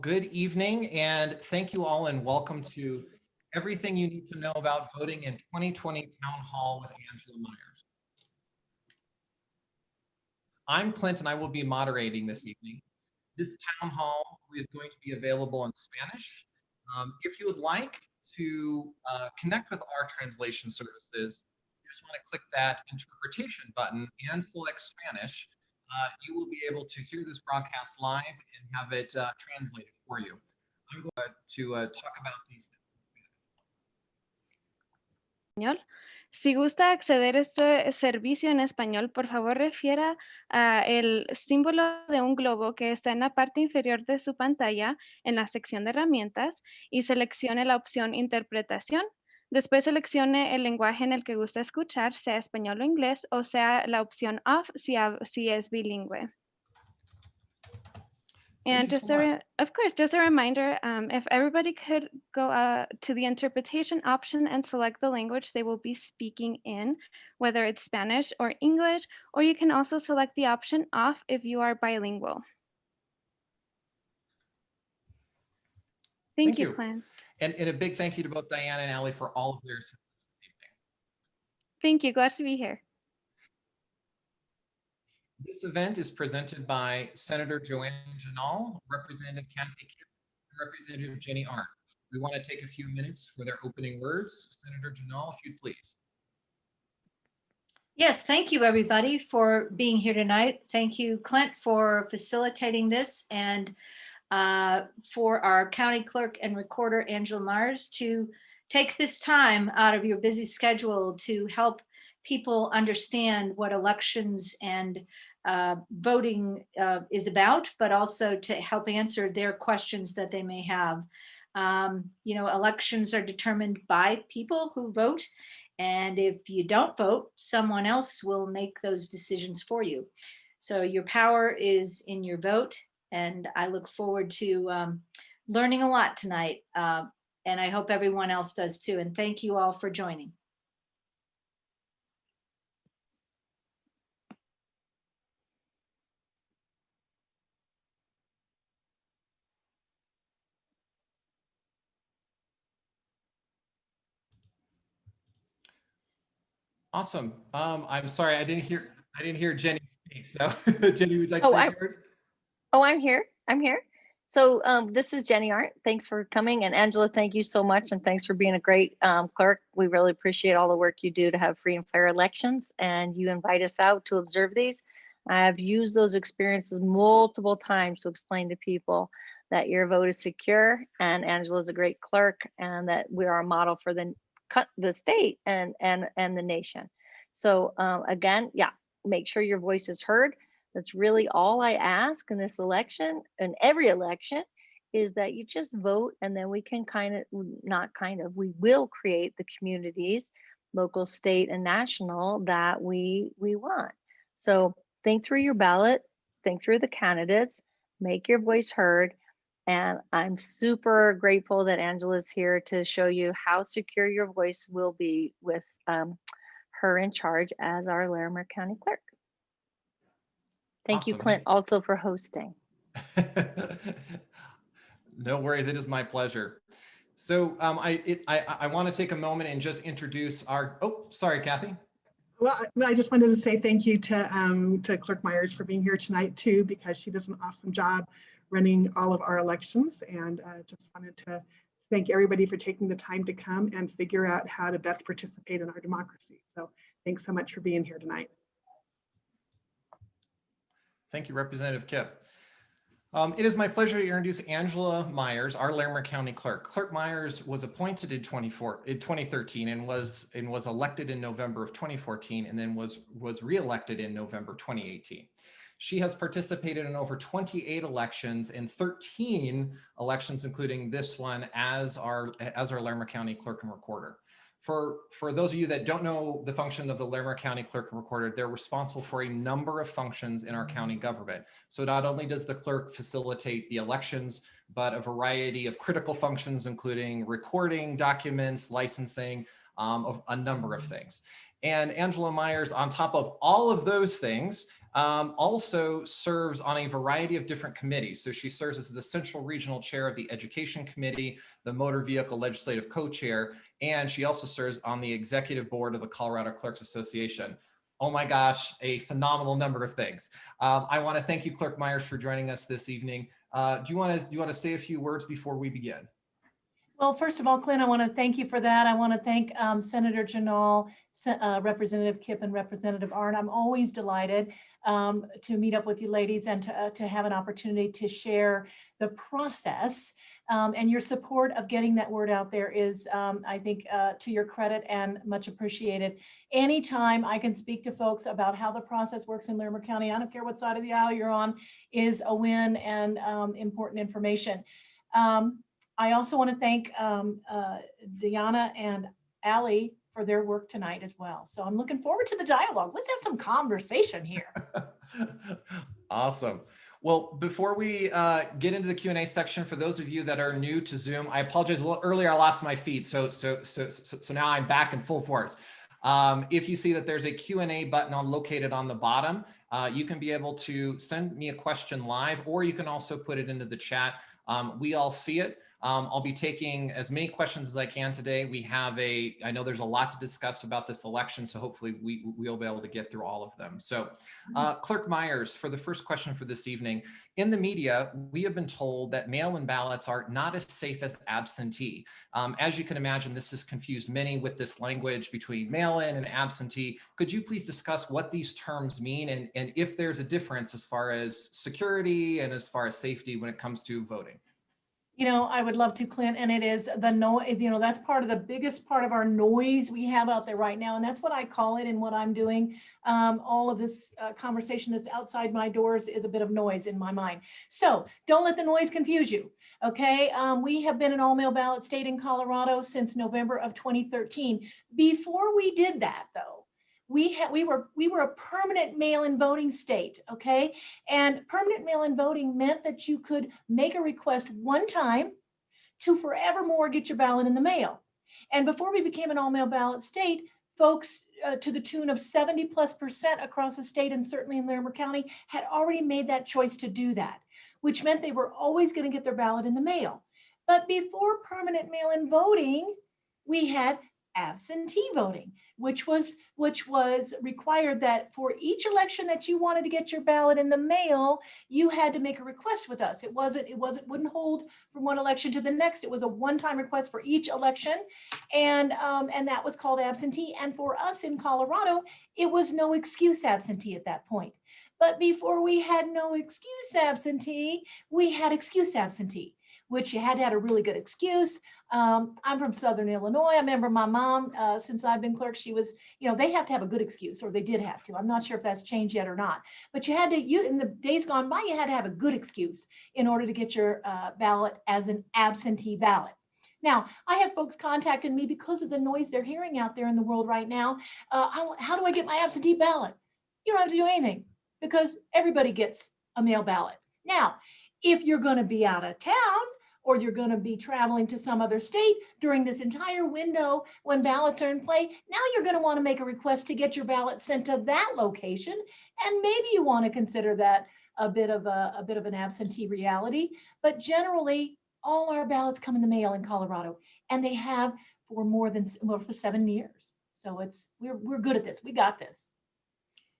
Good evening, and thank you all, and welcome to everything you need to know about voting in 2020 Town Hall with Angela Myers. I'm Clint, and I will be moderating this evening. This town hall is going to be available in Spanish. If you would like to connect with our translation services, you just want to click that interpretation button and select Spanish. You will be able to hear this broadcast live and have it translated for you. I'm going to talk about these Español. Si gusta acceder a este servicio en español, por favor refiera a el símbolo de un globo que está en la parte inferior de su pantalla en la sección de herramientas y seleccione la opción Interpretación. Después seleccione el lenguaje en el que gusta escuchar, sea español o inglés, o sea la opción Off si es bilingüe. And just of course, just a reminder, if everybody could go to the interpretation option and select the language they will be speaking in, whether it's Spanish or English, or you can also select the option Off if you are bilingual. Thank you, Clint. And a big thank you to both Diana and Allie for all of their assistance this evening. Thank you, glad to be here. This event is presented by Senator Joann Ginal, Representative Cathy, Kipp, and Representative Jeni Arndt. We want to take a few minutes for their opening words. Senator Ginal, if you'd please. Yes, thank you everybody for being here tonight. Thank you, Clint, for facilitating this, and for our county clerk and recorder, Angela Myers, to take this time out of your busy schedule to help people understand what elections and voting is about, but also to help answer their questions that they may have. You know, elections are determined by people who vote, and if you don't vote, someone else will make those decisions for you. So your power is in your vote, and I look forward to learning a lot tonight, and I hope everyone else does too. And thank you all for joining. Awesome. I'm sorry, I didn't hear Jeni speak. So Jeni, would you like to take yours? Oh, I'm here. So this is Jeni Arndt. Thanks for coming. And Angela, thank you so much. And thanks for being a great clerk. We really appreciate all the work you do to have free and fair elections. And you invite us out to observe these. I've used those experiences multiple times to explain to people that your vote is secure, and Angela is a great clerk, and that we are a model for the state and the nation. So again, yeah, make sure your voice is heard. That's really all I ask in this election, and every election, is that you just vote, and then we can we will create the communities, local, state, and national, that we want. So think through your ballot, think through the candidates, make your voice heard. And I'm super grateful that Angela's here to show you how secure your voice will be with her in charge as our Larimer County Clerk. Thank Awesome. you, Clint, also for hosting. No worries, it is my pleasure. So I want to take a moment and just introduce our, oh, sorry, Cathy. Well, I just wanted to say thank you to Clerk Myers for being here tonight too, because she does an awesome job running all of our elections, and just wanted to thank everybody for taking the time to come and figure out how to best participate in our democracy. So thanks so much for being here tonight. Thank you, Representative Kipp. It is my pleasure to introduce Angela Myers, our Larimer County Clerk. Clerk Myers was appointed in 2013 and was elected in November of 2014, and then was re-elected in November 2018. She has participated in over 28 elections and 13 elections, including this one, as our Larimer County Clerk and Recorder. For those of you that don't know the function of the Larimer County Clerk and Recorder, they're responsible for a number of functions in our county government. So not only does the clerk facilitate the elections, but a variety of critical functions, including recording documents, licensing, of a number of things. And Angela Myers, on top of all of those things, also serves on a variety of different committees. So she serves as the Central Regional Chair of the Education Committee, the Motor Vehicle Legislative Co-Chair, and she also serves on the Executive Board of the Colorado Clerks Association. Oh my gosh, a phenomenal number of things. I want to thank you, Clerk Myers, for joining us this evening. Do you want to say a few words before we begin? Well, first of all, Clint, I want to thank you for that. I want to thank Senator Ginal, Representative Kipp, and Representative Arndt. I'm always delighted to meet up with you ladies and to have an opportunity to share the process. And your support of getting that word out there is, I think, to your credit and much appreciated. Anytime I can speak to folks about how the process works in Larimer County, I don't care what side of the aisle you're on, is a win and important information. I also want to thank Deanna and Allie for their work tonight as well. So I'm looking forward to the dialogue. Let's have some conversation here. Awesome. Well, before we get into the Q&A section, for those of you that are new to Zoom, I apologize. A little earlier, I lost my feed, so now I'm back in full force. If you see that there's a Q&A button located on the bottom, you can be able to send me a question live, or you can also put it into the chat. We all see it. I'll be taking as many questions as I can today. I know there's a lot to discuss about this election, so hopefully we'll be able to get through all of them. So Clerk Myers, for the first question for this evening, in the media, we have been told that mail-in ballots are not as safe as absentee. As you can imagine, this has confused many with this language between mail-in and absentee. Could you please discuss what these terms mean and if there's a difference as far as security and as far as safety when it comes to voting? You know, I would love to, Clint, and it is the noise, you know, that's part of the biggest part of our noise we have out there right now. And that's what I call it and what I'm doing. All of this conversation that's outside my doors is a bit of noise in my mind. So don't let the noise confuse you. Okay. We have been an all mail ballot state in Colorado since November of 2013. Before we did that, though, we were a permanent mail-in voting state, okay? And permanent mail-in voting meant that you could make a request one time to forevermore get your ballot in the mail. And before we became an all-mail ballot state, folks to the tune of 70+% across the state and certainly in Larimer County had already made that choice to do that, which meant they were always going to get their ballot in the mail. But before permanent mail-in voting, we had absentee voting, which was required that for each election that you wanted to get your ballot in the mail, you had to make a request with us. It wouldn't hold from one election to the next. It was a one-time request for each election, and that was called absentee. And for us in Colorado, it was no excuse absentee at that point. But before we had no excuse absentee, we had excuse absentee, which you had to have a really good excuse. I'm from Southern Illinois. I remember my mom, since I've been clerk, she was, you know, they have to have a good excuse, or they did have to. I'm not sure if that's changed yet or not. But in the days gone by, you had to have a good excuse in order to get your ballot as an absentee ballot. Now, I have folks contacting me because of the noise they're hearing out there in the world right now. How do I get my absentee ballot? You don't have to do anything because everybody gets a mail ballot. Now, if you're going to be out of town, or you're going to be traveling to some other state during this entire window when ballots are in play, now you're going to want to make a request to get your ballot sent to that location. And maybe you want to consider that a bit of an absentee reality. But generally, all our ballots come in the mail in Colorado, and they have for 7 years. So we're good at this. We got this.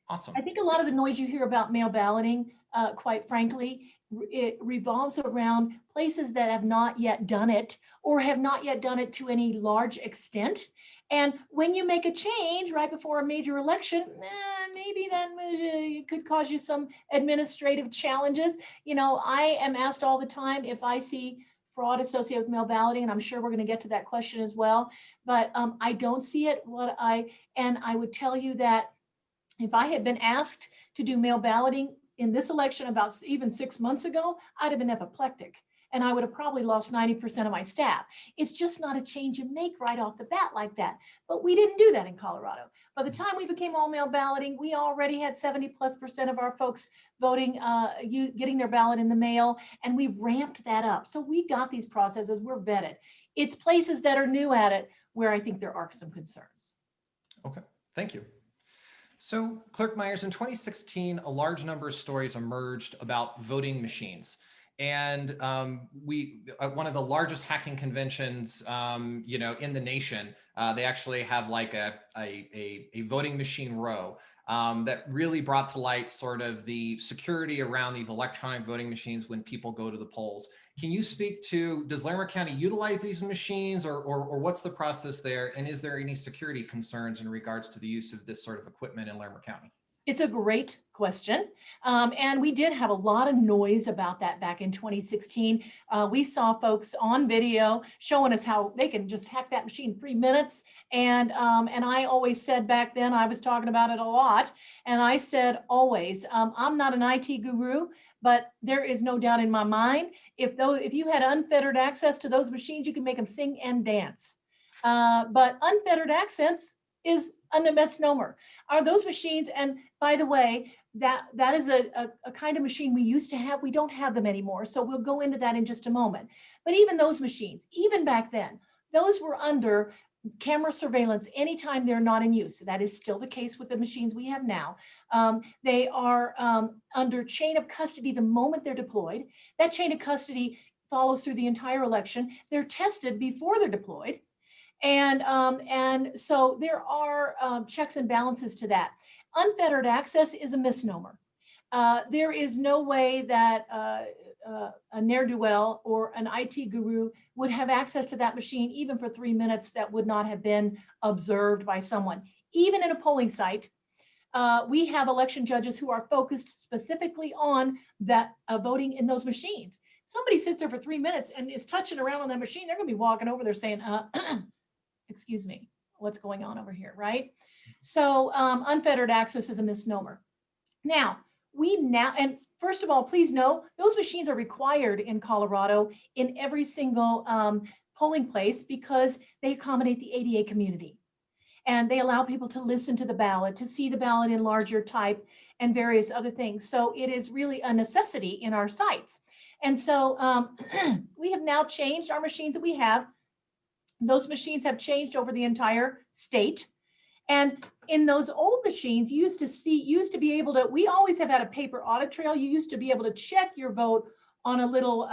Awesome. I think a lot of the noise you hear about mail balloting, quite frankly, it revolves around places that have not yet done it or have not yet done it to any large extent. And when you make a change right before a major election, maybe that could cause you some administrative challenges. You know, I am asked all the time if I see fraud associated with mail balloting, and I'm sure we're going to get to that question as well. But I don't see it. And I would tell you that if I had been asked to do mail balloting in this election about even 6 months ago, I'd have been apoplectic, and I would have probably lost 90% of my staff. It's just not a change you make right off the bat like that. But we didn't do that in Colorado. By the time we became all mail balloting, we already had 70+% of our folks voting, getting their ballot in the mail, and we ramped that up. So we got these processes, we're vetted. It's places that are new at it where I think there are some concerns. Okay. Thank you. So, Clerk Myers, in 2016, a large number of stories emerged about voting machines. And one of the largest hacking conventions, in the nation, they actually have like a voting machine row that really brought to light sort of the security around these electronic voting machines when people go to the polls. Can you speak to, does Larimer County utilize these machines, or what's the process there? And is there any security concerns in regards to the use of this sort of equipment in Larimer County? It's a great question. And we did have a lot of noise about that back in 2016. We saw folks on video showing us how they can just hack that machine in 3 minutes. And I always said back then, I was talking about it a lot. And I said, always, I'm not an IT guru, but there is no doubt in my mind, if you had unfettered access to those machines, you can make them sing and dance. But unfettered access is a misnomer. Are those machines, and by the way, that is a kind of machine we used to have. We don't have them anymore. So we'll go into that in just a moment. But even those machines, even back then, those were under camera surveillance anytime they're not in use. That is still the case with the machines we have now. They are under chain of custody the moment they're deployed. That chain of custody follows through the entire election. They're tested before they're deployed. And so there are checks and balances to that. Unfettered access is a misnomer. There is no way that a ne'er-do-well or an IT guru would have access to that machine even for 3 minutes that would not have been observed by someone. Even in a polling site, we have election judges who are focused specifically on that voting in those machines. Somebody sits there for 3 minutes and is touching around on that machine, they're going to be walking over there saying, excuse me, what's going on over here, right? So unfettered access is a misnomer. Now, and first of all, please know, those machines are required in Colorado in every single polling place because they accommodate the ADA community. And they allow people to listen to the ballot, to see the ballot in larger type and various other things. So it is really a necessity in our sites. And so we have now changed our machines that we have. Those machines have changed over the entire state. And in those old machines, you used to be able to, we always have had a paper audit trail. You used to be able to check your vote on a little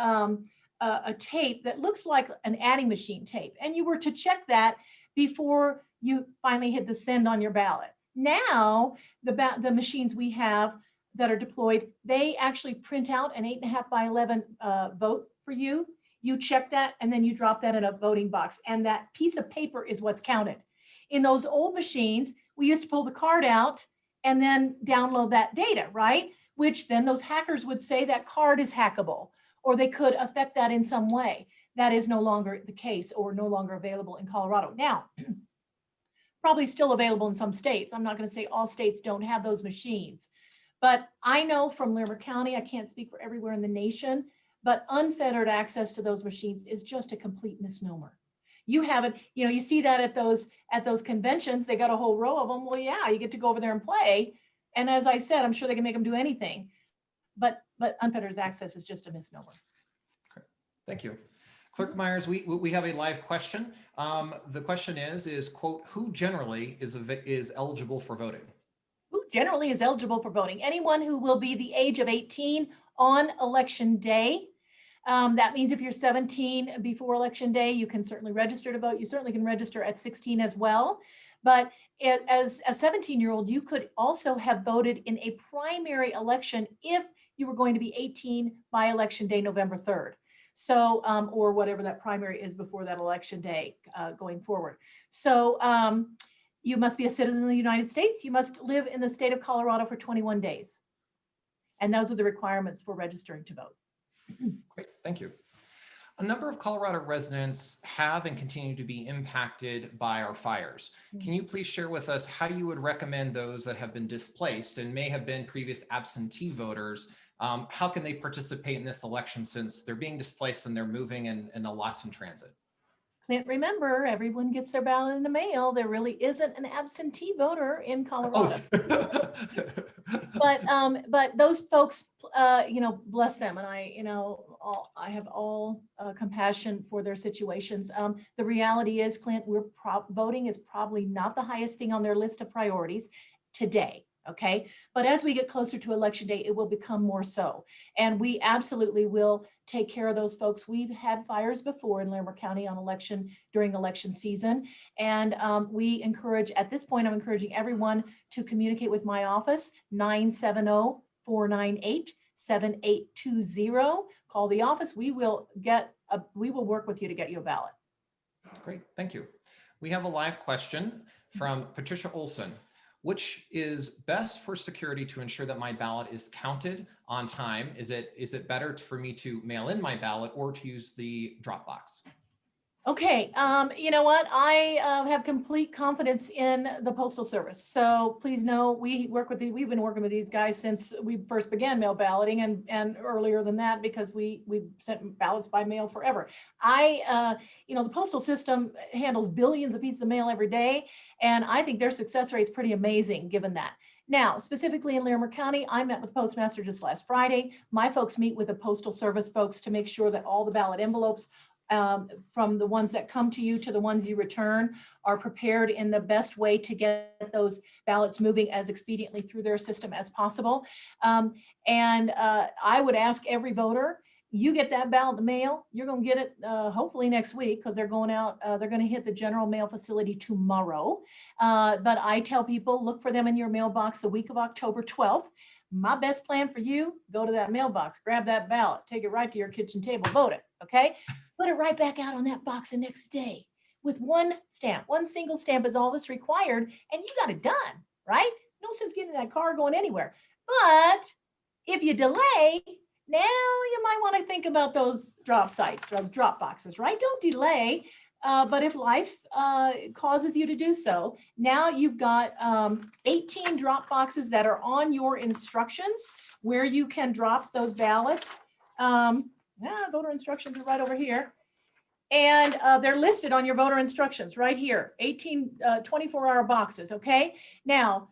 a tape that looks like an adding machine tape. And you were to check that before you finally hit the send on your ballot. Now, the machines we have that are deployed, they actually print out an 8.5 by 11 vote for you. You check that and then you drop that in a voting box. And that piece of paper is what's counted. In those old machines, we used to pull the card out and then download that data, right? Which then those hackers would say that card is hackable, or they could affect that in some way. That is no longer the case or no longer available in Colorado. Now, probably still available in some states. I'm not going to say all states don't have those machines. But I know from Larimer County, I can't speak for everywhere in the nation, but unfettered access to those machines is just a complete misnomer. You haven't, you see that at those conventions, they got a whole row of them. Well, yeah, you get to go over there and play. And as I said, I'm sure they can make them do anything, but unfettered access is just a misnomer. Okay. Thank you. Clerk Myers, we have a live question. The question is quote, who generally is eligible for voting? Who generally is eligible for voting? Anyone who will be the age of 18 on election day. That means if you're 17 before election day, you can certainly register to vote. You certainly can register at 16 as well. But as a 17-year-old, you could also have voted in a primary election if you were going to be 18 by election day, November 3rd. So, or whatever that primary is before that election day going forward. So you must be a citizen of the United States. You must live in the state of Colorado for 21 days. And those are the requirements for registering to vote. Great, thank you. A number of Colorado residents have and continue to be impacted by our fires. Can you please share with us how you would recommend those that have been displaced and may have been previous absentee voters? How can they participate in this election since they're being displaced and they're moving and a lot's in transit? Clint, remember, everyone gets their ballot in the mail. There really isn't an absentee voter in Colorado. But those folks, bless them. And I have all compassion for their situations. The reality is, Clint, voting is probably not the highest thing on their list of priorities today. Okay. But as we get closer to election day, it will become more so. And we absolutely will take care of those folks. We've had fires before in Larimer County during election season. And we encourage, at this point, I'm encouraging everyone to communicate with my office, 970-498-7820. Call the office. We will work with you to get you a ballot. Great, thank you. We have a live question from Patricia Olson. Which is best for security to ensure that my ballot is counted on time? Is it better for me to mail in my ballot or to use the drop box? Okay, you know what? I have complete confidence in the Postal Service. So please know we've been working with these guys since we first began mail balloting and earlier than that, because we sent ballots by mail forever. The postal system handles billions of pieces of mail every day, and I think their success rate is pretty amazing given that. Now, specifically in Larimer County, I met with the postmaster just last Friday. My folks meet with the Postal Service folks to make sure that all the ballot envelopes, from the ones that come to you to the ones you return, are prepared in the best way to get those ballots moving as expediently through their system as possible. I would ask every voter, you get that ballot in the mail, you're going to get it hopefully next week, because they're going out, they're going to hit the general mail facility tomorrow. But I tell people, look for them in your mailbox the week of October 12th. My best plan for you, go to that mailbox, grab that ballot, take it right to your kitchen table, vote it, okay? Put it right back out on that box the next day with one stamp. One single stamp is all that's required, and you got it done, right? No sense getting that car going anywhere. But if you delay, now you might want to think about those drop sites, those drop boxes, right? Don't delay. But if life causes you to do so, now you've got 18 drop boxes that are on your instructions where you can drop those ballots. Voter instructions are right over here. And they're listed on your voter instructions right here, 18 24-hour boxes, okay? Now,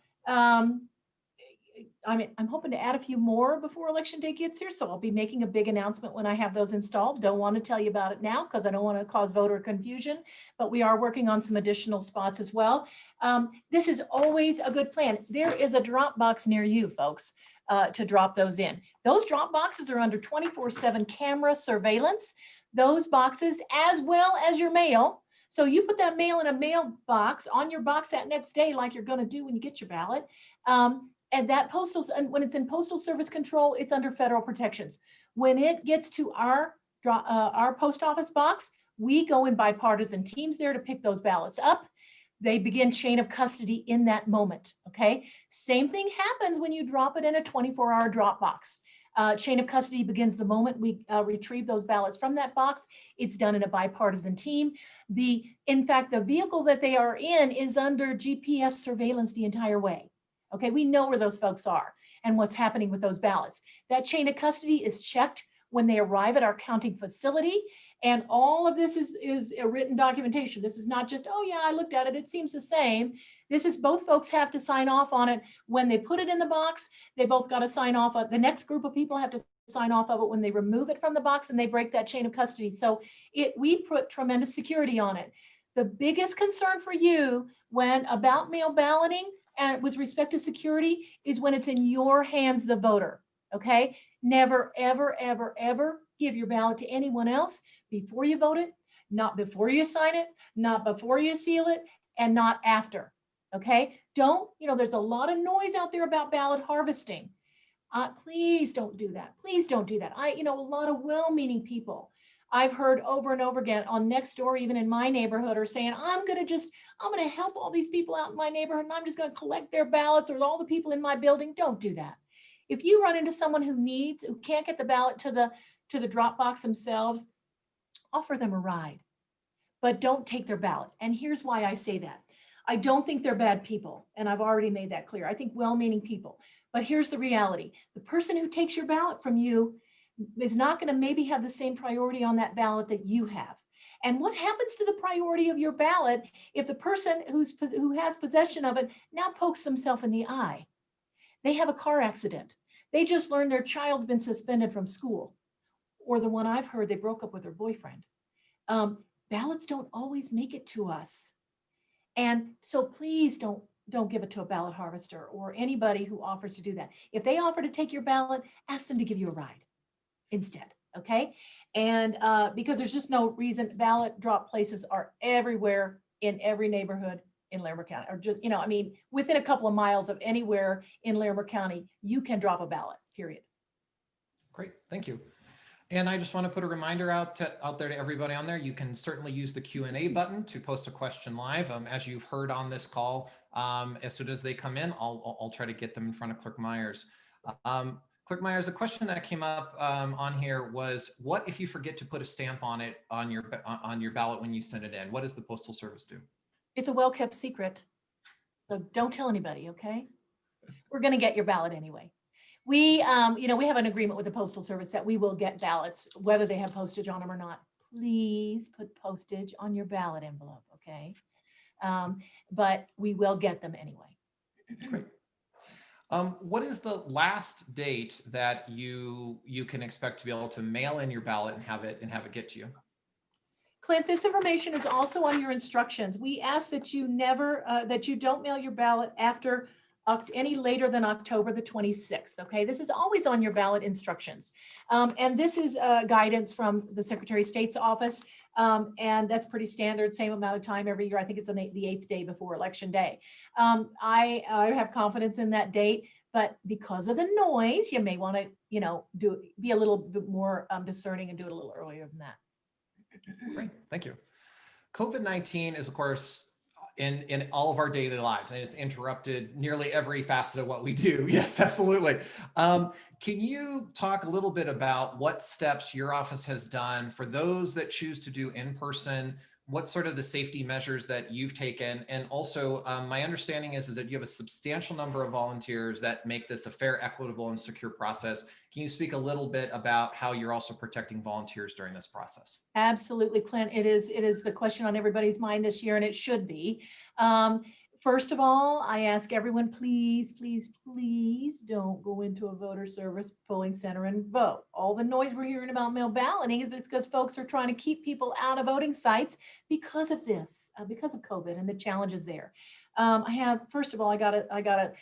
I'm hoping to add a few more before election day gets here, so I'll be making a big announcement when I have those installed. Don't want to tell you about it now because I don't want to cause voter confusion, but we are working on some additional spots as well. This is always a good plan. There is a drop box near you, folks, to drop those in. Those drop boxes are under 24/7 camera surveillance. Those boxes, as well as your mail. So you put that mail in a mailbox on your box that next day, like you're going to do when you get your ballot. And that when it's in Postal Service control, it's under federal protections. When it gets to our post office box, we go in bipartisan teams there to pick those ballots up. They begin chain of custody in that moment, okay? Same thing happens when you drop it in a 24-hour drop box. Chain of custody begins the moment we retrieve those ballots from that box. It's done in a bipartisan team. In fact, the vehicle that they are in is under GPS surveillance the entire way. Okay, we know where those folks are and what's happening with those ballots. That chain of custody is checked when they arrive at our counting facility. And all of this is a written documentation. This is not just, oh yeah, I looked at it, it seems the same. This is, both folks have to sign off on it. When they put it in the box, they both got to sign off. The next group of people have to sign off of it when they remove it from the box and they break that chain of custody. So we put tremendous security on it. The biggest concern for you about mail balloting and with respect to security is when it's in your hands, the voter, okay? Never, ever, ever, ever give your ballot to anyone else before you vote it, not before you sign it, not before you seal it, and not after, okay? There's a lot of noise out there about ballot harvesting. Please don't do that. Please don't do that. A lot of well-meaning people I've heard over and over again on Nextdoor, even in my neighborhood, are saying, I'm going to help all these people out in my neighborhood and I'm just going to collect their ballots, or all the people in my building. Don't do that. If you run into someone who can't get the ballot to the drop box themselves, offer them a ride, but don't take their ballot. And here's why I say that. I don't think they're bad people, and I've already made that clear. I think well-meaning people. But here's the reality. The person who takes your ballot from you is not going to maybe have the same priority on that ballot that you have. And what happens to the priority of your ballot if the person who has possession of it now pokes themselves in the eye? They have a car accident. They just learned their child's been suspended from school. Or the one I've heard, they broke up with their boyfriend. Ballots don't always make it to us. And so please don't give it to a ballot harvester or anybody who offers to do that. If they offer to take your ballot, ask them to give you a ride instead, okay? And because there's just no reason. Ballot drop places are everywhere in every neighborhood in Larimer County, or just, I mean, within a couple of miles of anywhere in Larimer County, you can drop a ballot, period. Great, thank you. And I just want to put a reminder out there to everybody on there. You can certainly use the Q&A button to post a question live. As you've heard on this call, as soon as they come in, I'll try to get them in front of Clerk Myers. Clerk Myers, a question that came up on here was, what if you forget to put a stamp on it on your ballot when you send it in? What does the Postal Service do? It's a well-kept secret, so don't tell anybody, okay? We're going to get your ballot anyway. We have an agreement with the Postal Service that we will get ballots, whether they have postage on them or not. Please put postage on your ballot envelope, okay? But we will get them anyway. Great. What is the last date that you can expect to be able to mail in your ballot and have it get to you? Clint, this information is also on your instructions. We ask that you don't mail your ballot after any later than October the 26th. Okay, this is always on your ballot instructions. And this is guidance from the Secretary of State's office. And that's pretty standard, same amount of time every year. I think it's the 8th day before Election Day. I have confidence in that date, but because of the noise, you may want to, be a little bit more discerning and do it a little earlier than that. Great, thank you. COVID-19 is, of course, in all of our daily lives, and it's interrupted nearly every facet of what we do. Yes, absolutely. Can you talk a little bit about what steps your office has done for those that choose to do in-person? What sort of the safety measures that you've taken? And also, my understanding is that you have a substantial number of volunteers that make this a fair, equitable, and secure process. Can you speak a little bit about how you're also protecting volunteers during this process? Absolutely, Clint. It is the question on everybody's mind this year, and it should be. First of all, I ask everyone, please, please, please don't go into a voter service polling center and vote. All the noise we're hearing about mail balloting is because folks are trying to keep people out of voting sites because of this, because of COVID and the challenges there. First of all, I gotta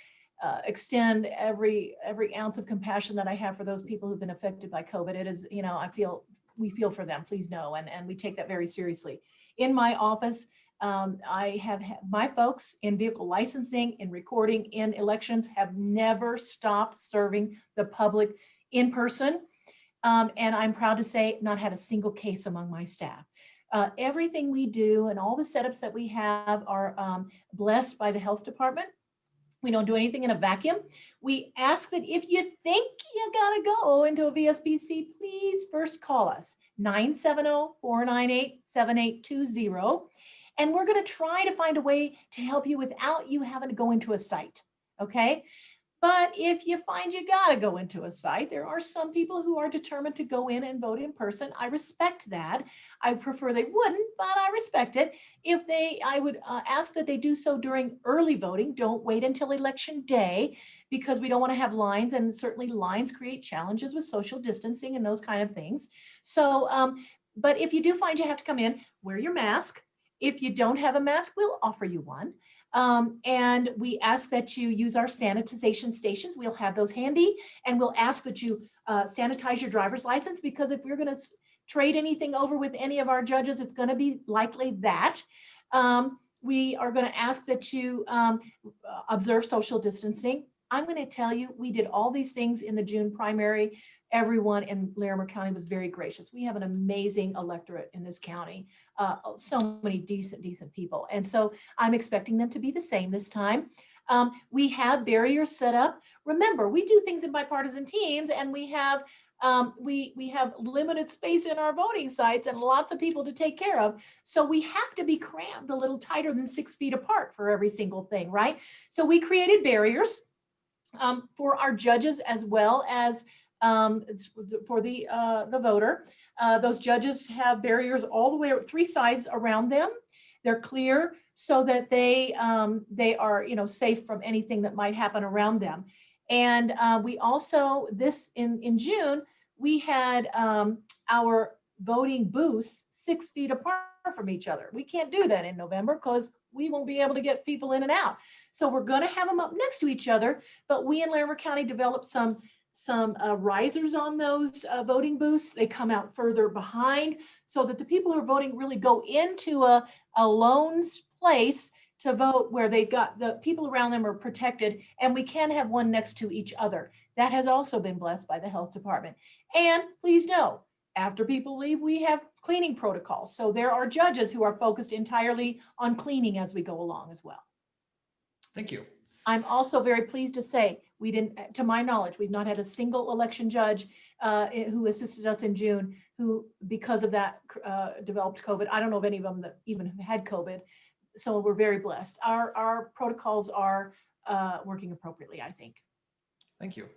extend every ounce of compassion that I have for those people who've been affected by COVID. It is, we feel for them, please know, and we take that very seriously. In my office, I have my folks in vehicle licensing, in recording, in elections have never stopped serving the public in person. And I'm proud to say not had a single case among my staff. Everything we do and all the setups that we have are blessed by the health department. We don't do anything in a vacuum. We ask that if you think you gotta go into a VSBC, please first call us, 970-498-7820. And we're gonna try to find a way to help you without you having to go into a site, okay? But if you find you gotta go into a site, there are some people who are determined to go in and vote in person. I respect that. I prefer they wouldn't, but I respect it. I would ask that they do so during early voting. Don't wait until Election Day, because we don't want to have lines, and certainly lines create challenges with social distancing and those kind of things. So, but if you do find you have to come in, wear your mask. If you don't have a mask, we'll offer you one. And we ask that you use our sanitization stations. We'll have those handy, and we'll ask that you sanitize your driver's license, because if you're going to trade anything over with any of our judges, it's going to be likely that. We are going to ask that you observe social distancing. I'm going to tell you, we did all these things in the June primary. Everyone in Larimer County was very gracious. We have an amazing electorate in this county. So many decent people. And so I'm expecting them to be the same this time. We have barriers set up. Remember, we do things in bipartisan teams, and we have limited space in our voting sites and lots of people to take care of. So we have to be crammed a little tighter than 6 feet apart for every single thing, right? So we created barriers for our judges, as well as for the voter. Those judges have barriers all the way, 3 sides around them. They're clear so that they are, you know, safe from anything that might happen around them. And we also, in June, we had our voting booths 6 feet apart from each other. We can't do that in November because we won't be able to get people in and out. So we're going to have them up next to each other, but we in Larimer County developed some risers on those voting booths. They come out further behind so that the people who are voting really go into a lone place to vote where they've got the people around them are protected, and we can have one next to each other. That has also been blessed by the health department. And please know, after people leave, we have cleaning protocols. So there are judges who are focused entirely on cleaning as we go along as well. Thank you. I'm also very pleased to say we didn't, to my knowledge, we've not had a single election judge who assisted us in June who, because of that, developed COVID. I don't know of any of them that even had COVID. So we're very blessed. Our protocols are working appropriately, I think. Thank you.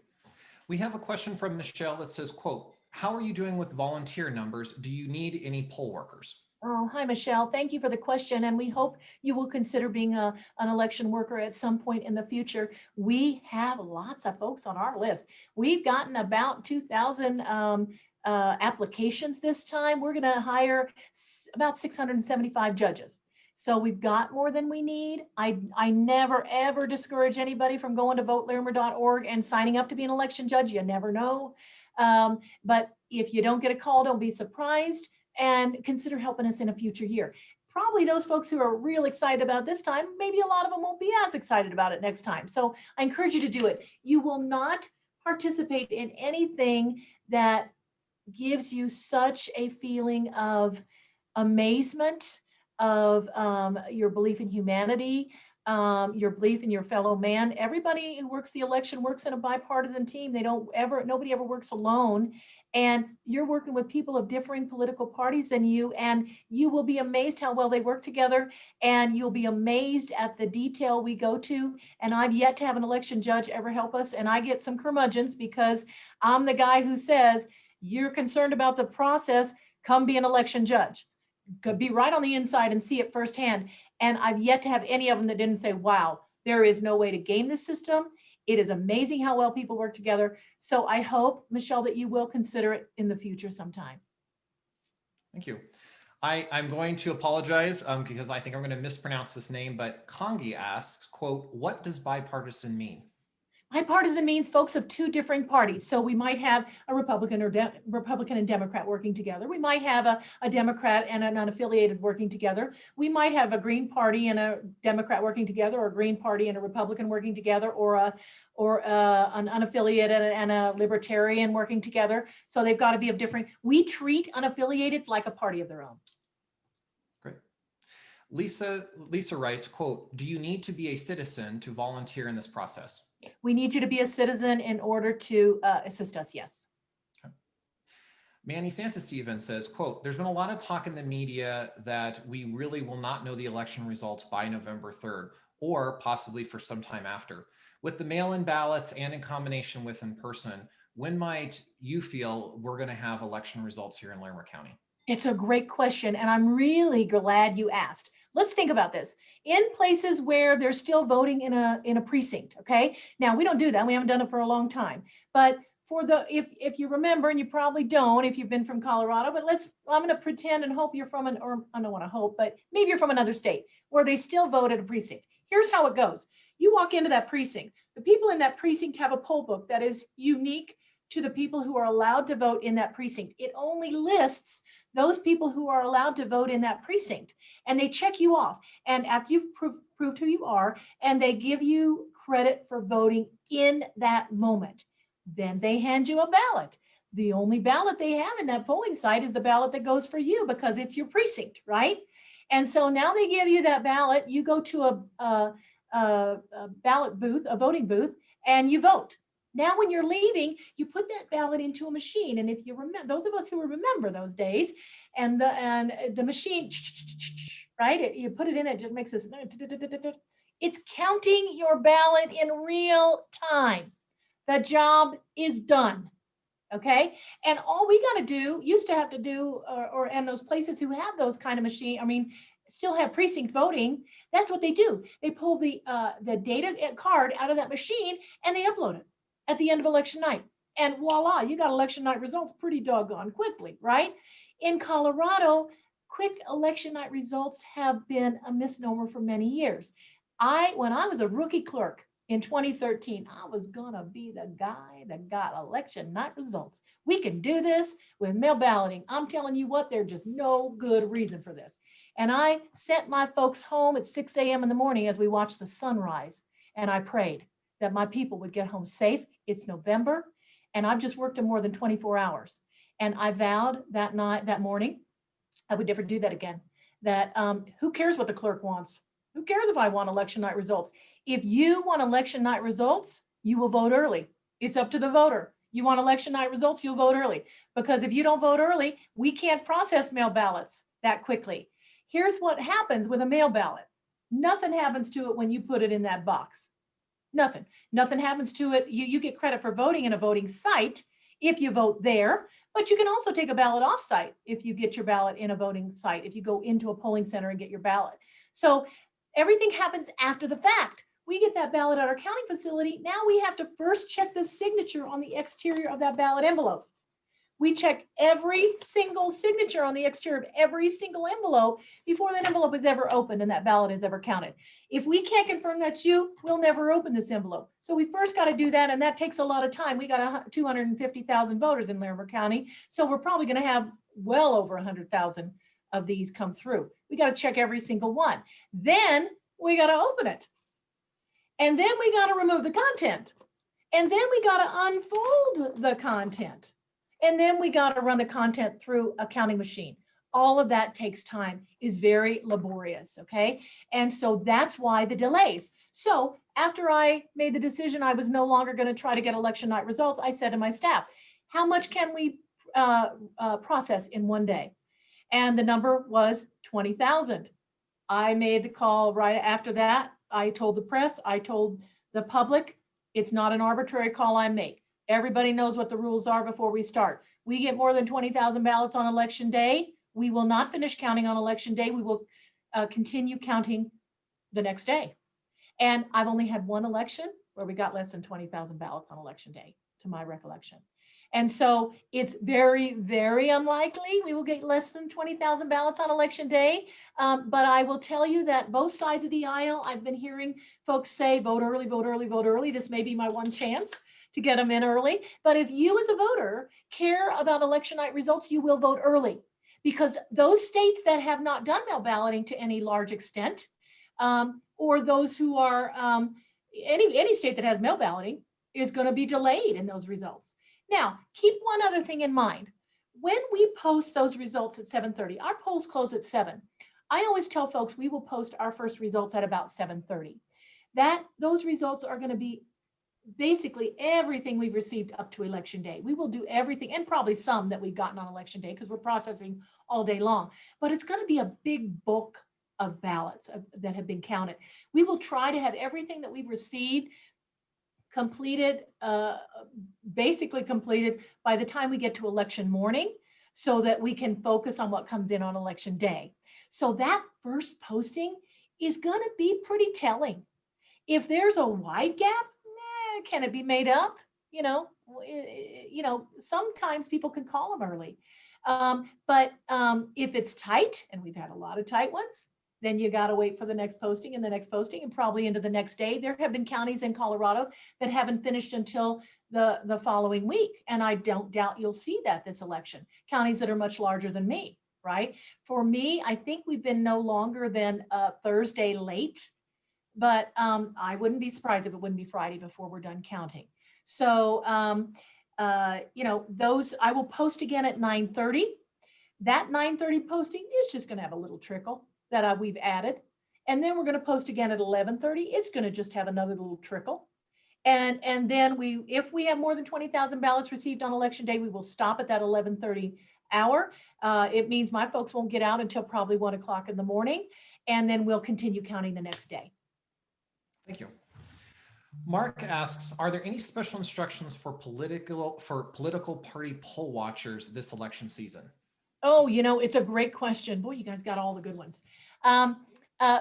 We have a question from Michelle that says, quote, "How are you doing with volunteer numbers? Do you need any poll workers?" Oh, hi, Michelle. Thank you for the question. And we hope you will consider being an election worker at some point in the future. We have lots of folks on our list. We've gotten about 2,000 applications this time. We're going to hire about 675 judges. So we've got more than we need. I never, ever discourage anybody from going to votelarimer.org and signing up to be an election judge. You never know. But if you don't get a call, don't be surprised. And consider helping us in a future year. Probably those folks who are real excited about this time, maybe a lot of them won't be as excited about it next time. So I encourage you to do it. You will not participate in anything that gives you such a feeling of amazement, of your belief in humanity, your belief in your fellow man. Everybody who works the election works in a bipartisan team. Nobody ever works alone. And you're working with people of differing political parties than you, and you will be amazed how well they work together, and you'll be amazed at the detail we go to. And I've yet to have an election judge ever help us, and I get some curmudgeons because I'm the guy who says, you're concerned about the process, come be an election judge. Could be right on the inside and see it firsthand. And I've yet to have any of them that didn't say, wow, there is no way to game this system. It is amazing how well people work together. So I hope, Michelle, that you will consider it in the future sometime. Thank you. I'm going to apologize because I think I'm going to mispronounce this name, but Kongi asks, quote, "What does bipartisan mean?" Bipartisan means folks of 2 different parties. So we might have a Republican and Democrat working together. We might have a Democrat and an unaffiliated working together. We might have a Green Party and a Democrat working together, or a Green Party and a Republican working together, or an unaffiliated and a Libertarian working together. So they've got to be of different. We treat unaffiliateds like a party of their own. Great. Lisa writes, quote, "Do you need to be a citizen to volunteer in this process?" We need you to be a citizen in order to assist us, yes. Okay. Manny Santasteven says, quote, "There's been a lot of talk in the media that we really will not know the election results by November 3rd, or possibly for some time after. With the mail-in ballots and in combination with in-person, when might you feel we're going to have election results here in Larimer County?" It's a great question, and I'm really glad you asked. Let's think about this. In places where they're still voting in a precinct, okay? Now, we don't do that. We haven't done it for a long time. But for if you remember, and you probably don't if you've been from Colorado, but I'm going to pretend and hope you're from or I don't want to hope, but maybe you're from another state where they still vote at a precinct. Here's how it goes. You walk into that precinct. The people in that precinct have a poll book that is unique to the people who are allowed to vote in that precinct. It only lists those people who are allowed to vote in that precinct, and they check you off. And after you've proved who you are, and they give you credit for voting in that moment, then they hand you a ballot. The only ballot they have in that polling site is the ballot that goes for you because it's your precinct, right? And so now they give you that ballot. You go to a ballot booth, a voting booth, and you vote. Now, when you're leaving, you put that ballot into a machine. And if you remember, those of us who remember those days, and the machine, right? You put it in, it just makes this, it's counting your ballot in real time. The job is done. Okay. And all we got to do, used to have to do, and those places who have those kind of machine, I mean, still have precinct voting. That's what they do. They pull the data card out of that machine and they upload it at the end of election night. And voila, you got election night results pretty doggone quickly, right? In Colorado, quick election night results have been a misnomer for many years. When I was a rookie clerk in 2013, I was gonna be the guy that got election night results. We can do this with mail balloting. I'm telling you what, there's just no good reason for this. And I sent my folks home at 6 a.m. in the morning as we watched the sunrise. And I prayed that my people would get home safe. It's November, and I've just worked in more than 24 hours. And I vowed that night, that morning, I would never do that again. That who cares what the clerk wants? Who cares if I want election night results? If you want election night results, you will vote early. It's up to the voter. You want election night results, you'll vote early. Because if you don't vote early, we can't process mail ballots that quickly. Here's what happens with a mail ballot. Nothing happens to it when you put it in that box. Nothing. Nothing happens to it. You get credit for voting in a voting site if you vote there, but you can also take a ballot off site if you get your ballot in a voting site, if you go into a polling center and get your ballot. So everything happens after the fact. We get that ballot at our counting facility. Now we have to first check the signature on the exterior of that ballot envelope. We check every single signature on the exterior of every single envelope before that envelope is ever opened and that ballot is ever counted. If we can't confirm that's you, we'll never open this envelope. So we first got to do that, and that takes a lot of time. We got 250,000 voters in Larimer County, so we're probably going to have well over 100,000 of these come through. We got to check every single one. Then we got to open it. And then we got to remove the content. And then we got to unfold the content. And then we got to run the content through a counting machine. All of that takes time, is very laborious, okay? And so that's why the delays. So after I made the decision I was no longer going to try to get election night results, I said to my staff, how much can we process in one day? And the number was 20,000. I made the call right after that. I told the press, I told the public, it's not an arbitrary call I make. Everybody knows what the rules are before we start. We get more than 20,000 ballots on election day. We will not finish counting on election day. We will continue counting the next day. And I've only had one election where we got less than 20,000 ballots on election day, to my recollection. And so it's very, very unlikely we will get less than 20,000 ballots on election day. But I will tell you that both sides of the aisle, I've been hearing folks say, vote early, vote early, vote early. This may be my one chance to get them in early. But if you as a voter care about election night results, you will vote early, because those states that have not done mail balloting to any large extent, or those who are, any state that has mail balloting is going to be delayed in those results. Now, keep one other thing in mind. When we post those results at 7:30, our polls close at 7. I always tell folks we will post our first results at about 7:30. Those results are going to be basically everything we've received up to election day. We will do everything, and probably some that we've gotten on election day, because we're processing all day long. But it's going to be a big bulk of ballots that have been counted. We will try to have everything that we've received completed, basically completed by the time we get to election morning, so that we can focus on what comes in on election day. So that first posting is going to be pretty telling. If there's a wide gap, can it be made up? Sometimes people can call them early. But if it's tight, and we've had a lot of tight ones, then you got to wait for the next posting and the next posting, and probably into the next day. There have been counties in Colorado that haven't finished until the following week. And I don't doubt you'll see that this election. Counties that are much larger than me, right? For me, I think we've been no longer than Thursday late. But I wouldn't be surprised if it wouldn't be Friday before we're done counting. So, those I will post again at 9:30. That 9:30 posting is just going to have a little trickle that we've added. And then we're going to post again at 11:30. It's going to just have another little trickle. And then if we have more than 20,000 ballots received on election day, we will stop at that 11:30 hour. It means my folks won't get out until probably 1 o'clock in the morning. And then we'll continue counting the next day. Thank you. Mark asks, are there any special instructions for political party poll watchers this election season? Oh, it's a great question. Boy, you guys got all the good ones.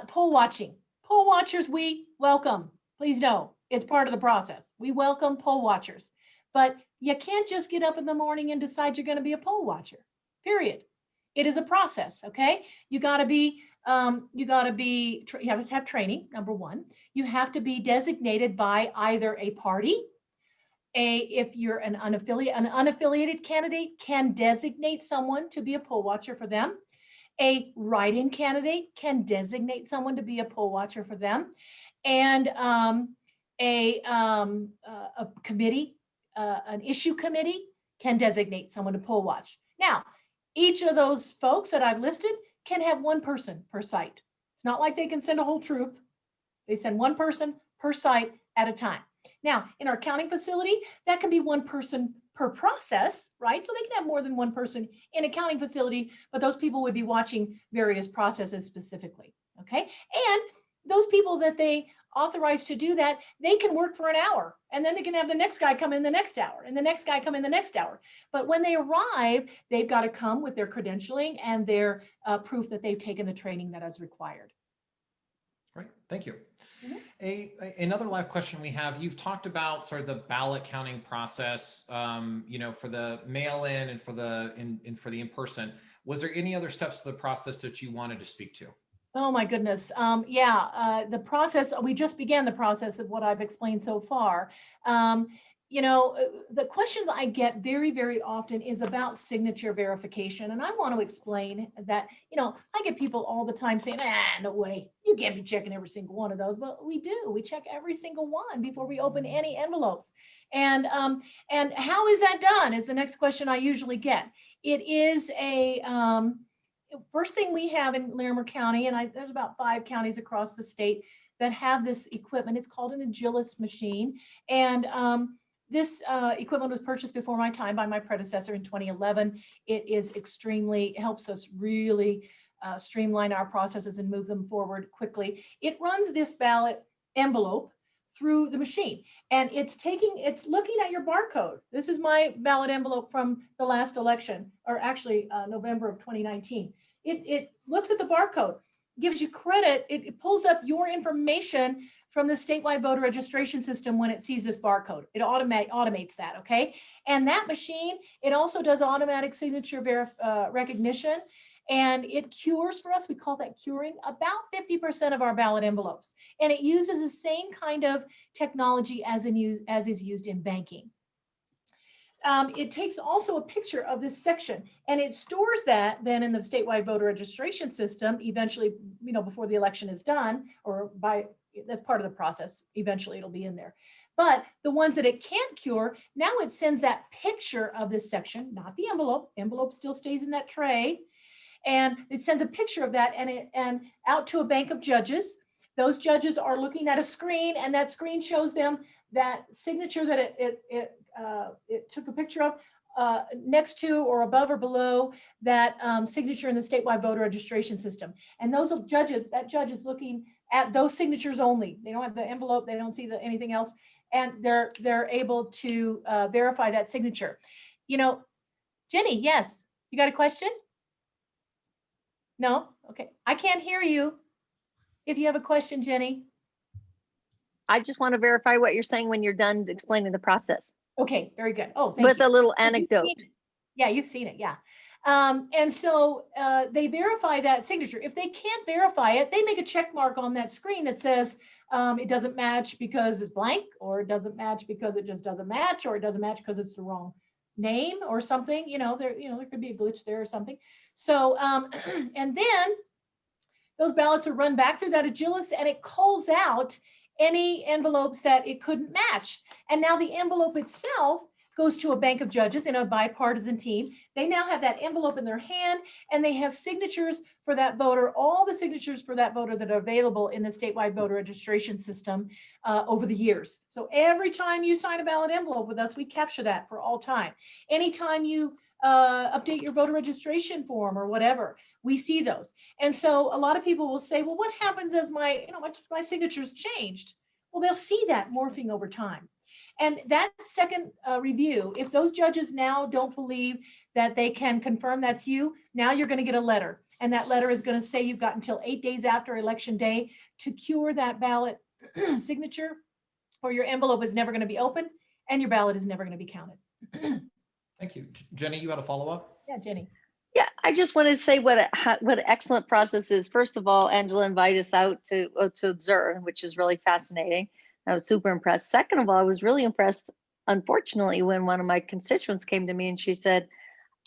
Poll watching. Poll watchers, we welcome. Please know, it's part of the process. We welcome poll watchers. But you can't just get up in the morning and decide you're going to be a poll watcher, period. It is a process, okay? You have to have training, number one. You have to be designated by either a party, if you're an unaffiliated candidate can designate someone to be a poll watcher for them. A write-in candidate can designate someone to be a poll watcher for them. And a committee, an issue committee can designate someone to poll watch. Now, each of those folks that I've listed can have one person per site. It's not like they can send a whole troop. They send one person per site at a time. Now, in our counting facility, that can be one person per process, right? So they can have more than one person in a counting facility, but those people would be watching various processes specifically, okay? And those people that they authorize to do that, they can work for an hour, and then they can have the next guy come in the next hour, and the next guy come in the next hour. But when they arrive, they've got to come with their credentialing and their proof that they've taken the training that is required. Great, thank you. Another live question we have, you've talked about sort of the ballot counting process, for the mail-in and for the in-person. Was there any other steps of the process that you wanted to speak to? Oh my goodness. The process, we just began the process of what I've explained so far. The questions I get very, very often is about signature verification. And I want to explain that, I get people all the time saying, no way, you can't be checking every single one of those. But we do. We check every single one before we open any envelopes. And how is that done is the next question I usually get. It is first thing we have in Larimer County, and there's about 5 counties across the state that have this equipment. It's called an Agilis machine. And this equipment was purchased before my time by my predecessor in 2011. It helps us really streamline our processes and move them forward quickly. It runs this ballot envelope through the machine, and it's looking at your barcode. This is my ballot envelope from the last election, or actually November of 2019. It looks at the barcode, gives you credit. It pulls up your information from the statewide voter registration system when it sees this barcode. It automates that, okay? And that machine, it also does automatic signature recognition, and it cures for us. We call that curing about 50% of our ballot envelopes. And it uses the same kind of technology as is used in banking. It takes also a picture of this section, and it stores that then in the statewide voter registration system eventually, before the election is done, that's part of the process. Eventually it'll be in there. But the ones that it can't cure, now it sends that picture of this section, not the envelope. Envelope still stays in that tray. And it sends a picture of that and out to a bank of judges. Those judges are looking at a screen, and that screen shows them that signature that it took a picture of next to or above or below that signature in the statewide voter registration system. And that judge is looking at those signatures only. They don't have the envelope, they don't see anything else, and they're able to verify that signature. Jeni, yes, you got a question? No? Okay, I can't hear you. If you have a question, Jeni. I just want to verify what you're saying when you're done explaining the process. Okay, very good. Oh, thank you. With a little anecdote. Yeah, you've seen it, yeah. And so they verify that signature. If they can't verify it, they make a check mark on that screen that says it doesn't match because it's blank, or it doesn't match because it just doesn't match, or it doesn't match because it's the wrong name or something. There could be a glitch there or something. So, and then those ballots are run back through that Agilis, and it calls out any envelopes that it couldn't match. And now the envelope itself goes to a bank of judges in a bipartisan team. They now have that envelope in their hand, and they have signatures for that voter, all the signatures for that voter that are available in the statewide voter registration system over the years. So every time you sign a ballot envelope with us, we capture that for all time. Anytime you update your voter registration form or whatever, we see those. And so a lot of people will say, well, what happens as my signature's changed? Well, they'll see that morphing over time. And that second review, if those judges now don't believe that they can confirm that's you, now you're going to get a letter. And that letter is going to say you've got until 8 days after election day to cure that ballot signature, or your envelope is never going to be open and your ballot is never going to be counted. Thank you. Jeni, you had a follow-up? Yeah, Jeni. Yeah, I just want to say what an excellent process is. First of all, Angela invited us out to observe, which is really fascinating. I was super impressed. Second of all, I was really impressed, unfortunately, when one of my constituents came to me and she said,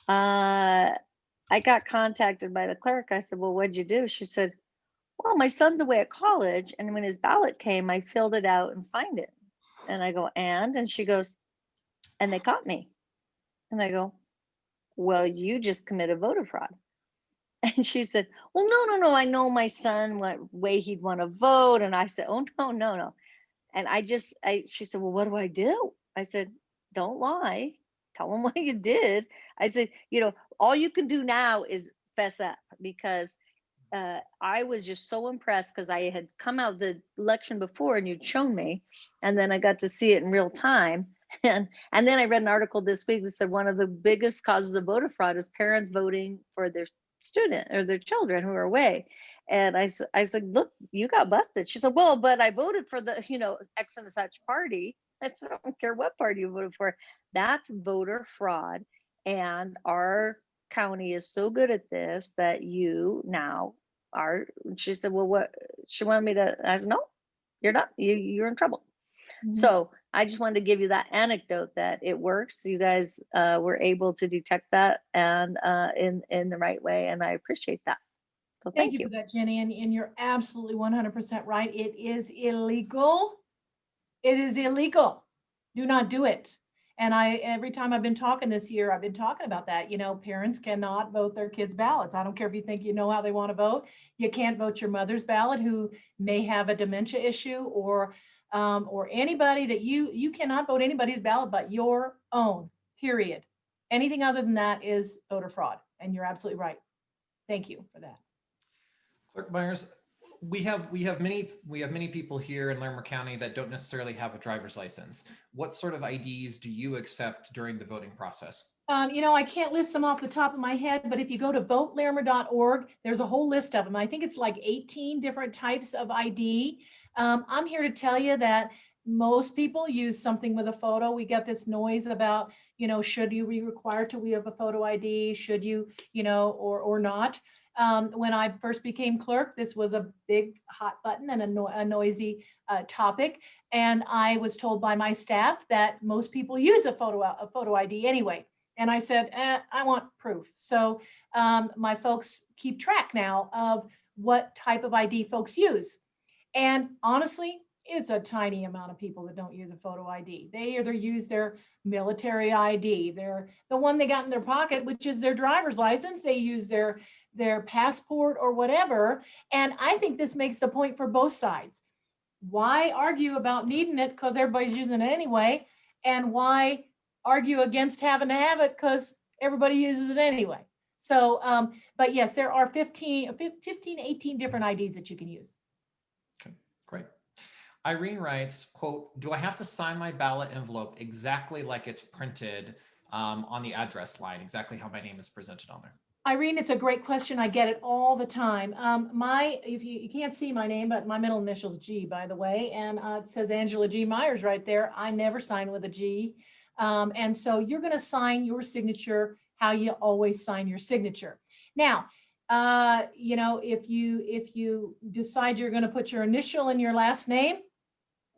I got contacted by the clerk. I said, well, what'd you do? She said, well, my son's away at college, and when his ballot came, I filled it out and signed it. And I go, and she goes, and they caught me. And I go, well, you just committed voter fraud. And she said, well, no, I know my son, what way he'd want to vote. And I said, oh, no. And she said, well, what do I do? I said, don't lie. Tell them what you did. I said, all you can do now is fess up, because I was just so impressed, because I had come out the election before and you'd shown me, and then I got to see it in real time. And then I read an article this week that said one of the biggest causes of voter fraud is parents voting for their student or their children who are away. And I said, look, you got busted. She said, well, but I voted for the, X and such party. I said, I don't care what party you voted for. That's voter fraud. And our county is so good at this that you now are. She said, well, what? She wanted me to, I said, no, you're not, you're in trouble. Mm-hmm. So I just wanted to give you that anecdote that it works. You guys were able to detect that and in the right way. And I appreciate that. So thank you for that, Jeni. And you're absolutely 100% right. It is illegal. It is illegal. Do not do it. And every time I've been talking this year, I've been talking about that. Parents cannot vote their kids' ballots. I don't care if you think you know how they want to vote. You can't vote your mother's ballot who may have a dementia issue, or anybody that you cannot vote anybody's ballot but your own, period. Anything other than that is voter fraud. And you're absolutely right. Thank you for that. Clerk Myers, we have many people here in Larimer County that don't necessarily have a driver's license. What sort of IDs do you accept during the voting process? I can't list them off the top of my head, but if you go to votelarimer.org, there's a whole list of them. I think it's like 18 different types of ID. I'm here to tell you that most people use something with a photo. We get this noise about, should you be required to have a photo ID? Should you, or not? When I first became clerk, this was a big hot button and a noisy topic. And I was told by my staff that most people use a photo ID anyway. And I said, I want proof. So my folks keep track now of what type of ID folks use. And honestly, it's a tiny amount of people that don't use a photo ID. They either use their military ID, the one they got in their pocket, which is their driver's license. They use their passport or whatever. And I think this makes the point for both sides. Why argue about needing it because everybody's using it anyway? And why argue against having to have it because everybody uses it anyway? So, but yes, there are 18 different IDs that you can use. Okay, great. Irene writes, quote, do I have to sign my ballot envelope exactly like it's printed on the address line, exactly how my name is presented on there? Irene, it's a great question. I get it all the time. If you can't see my name, but my middle initial is G, by the way, and it says Angela G. Myers right there. I never sign with a G. And so you're going to sign your signature how you always sign your signature. Now, if you decide you're going to put your initial in your last name,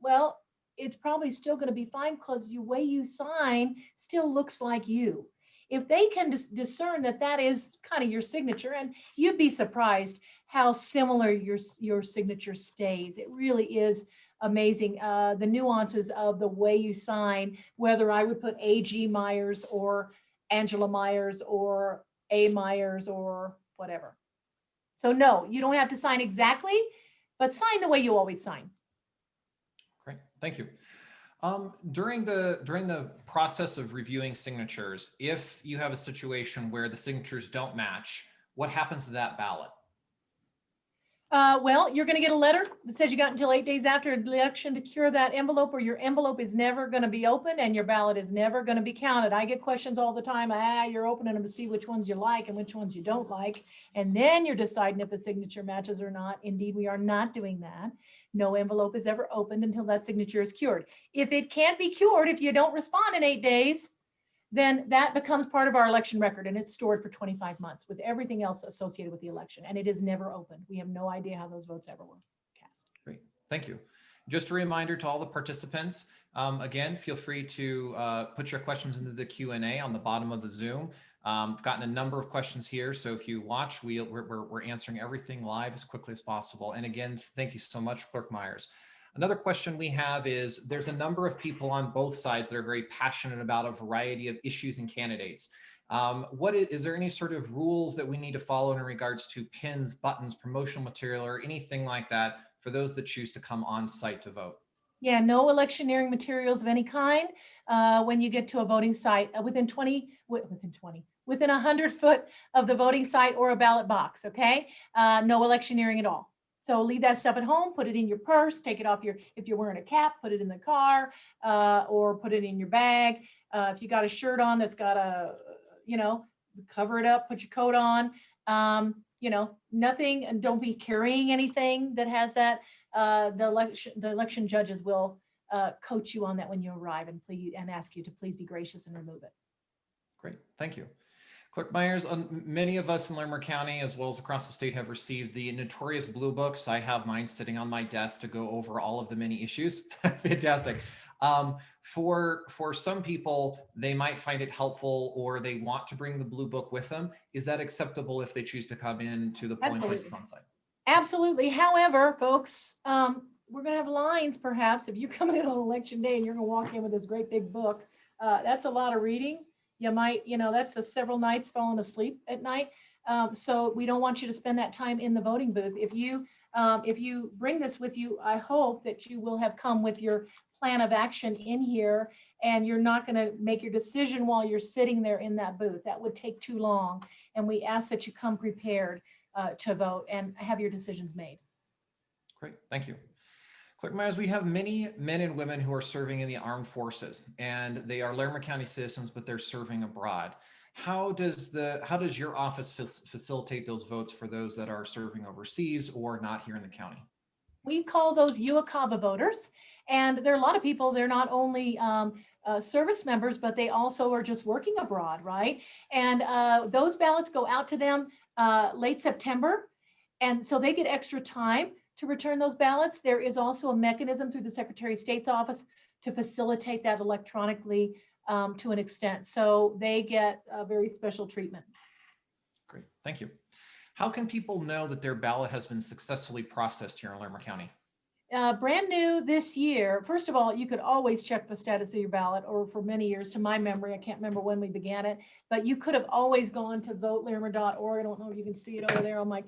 well, it's probably still going to be fine because the way you sign still looks like you. If they can discern that is kind of your signature, and you'd be surprised how similar your signature stays. It really is amazing, the nuances of the way you sign, whether I would put A.G. Myers or Angela Myers or A. Myers or whatever. So no, you don't have to sign exactly, but sign the way you always sign. Great, thank you. During the process of reviewing signatures, if you have a situation where the signatures don't match, what happens to that ballot? Well, you're going to get a letter that says you got until 8 days after the election to cure that envelope, or your envelope is never going to be opened and your ballot is never going to be counted. I get questions all the time. You're opening them to see which ones you like and which ones you don't like. And then you're deciding if the signature matches or not. Indeed, we are not doing that. No envelope is ever opened until that signature is cured. If it can't be cured, if you don't respond in 8 days, then that becomes part of our election record and it's stored for 25 months with everything else associated with the election. And it is never opened. We have no idea how those votes ever were cast. Great, thank you. Just a reminder to all the participants, again, feel free to put your questions into the Q&A on the bottom of the Zoom. I've gotten a number of questions here, so if you watch, we're answering everything live as quickly as possible. And again, thank you so much, Clerk Myers. Another question we have is, there's a number of people on both sides that are very passionate about a variety of issues and candidates. Is there any sort of rules that we need to follow in regards to pins, buttons, promotional material, or anything like that for those that choose to come on site to vote? Yeah, no electioneering materials of any kind when you get to a voting site within 100 foot of the voting site or a ballot box, okay? No electioneering at all. So leave that stuff at home, put it in your purse, take it off if you're wearing a cap, put it in the car or put it in your bag. If you got a shirt on that's got cover it up, put your coat on, nothing, and don't be carrying anything that has that. The election judges will coach you on that when you arrive and ask you to please be gracious and remove it. Great, thank you. Clerk Myers, many of us in Larimer County, as well as across the state, have received the notorious blue books. I have mine sitting on my desk to go over all of the many issues. Fantastic. For some people, they might find it helpful or they want to bring the blue book with them. Is that acceptable if they choose to come in to the polling places on site? Absolutely. However, folks, we're going to have lines perhaps. If you come in on election day and you're going to walk in with this great big book, that's a lot of reading. You might, that's several nights falling asleep at night. So we don't want you to spend that time in the voting booth. If you bring this with you, I hope that you will have come with your plan of action in here and you're not going to make your decision while you're sitting there in that booth. That would take too long. And we ask that you come prepared to vote and have your decisions made. Great, thank you. Clerk Myers, we have many men and women who are serving in the armed forces and they are Larimer County citizens, but they're serving abroad. How does your office facilitate those votes for those that are serving overseas or not here in the county? We call those UACAVA voters. And there are a lot of people, they're not only service members, but they also are just working abroad, right? And those ballots go out to them late September. And so they get extra time to return those ballots. There is also a mechanism through the Secretary of State's office to facilitate that electronically to an extent. So they get a very special treatment. Great, thank you. How can people know that their ballot has been successfully processed here in Larimer County? Brand new this year. First of all, you could always check the status of your ballot, or for many years, to my memory, I can't remember when we began it, but you could have always gone to votelarimer.org. I don't know if you can see it over there on my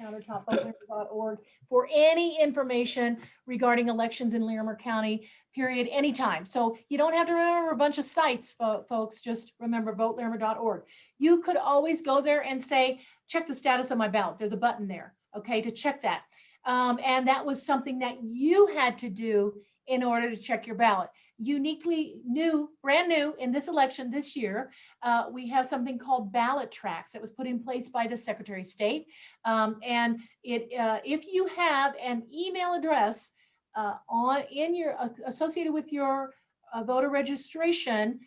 countertop, votelarimer.org, for any information regarding elections in Larimer County, period, anytime. So you don't have to remember a bunch of sites, folks. Just remember votelarimer.org. You could always go there and say, check the status of my ballot. There's a button there, okay, to check that. And that was something that you had to do in order to check your ballot. Uniquely new, brand new in this election this year, we have something called ballot tracks that was put in place by the Secretary of State. And if you have an email address associated with your voter registration,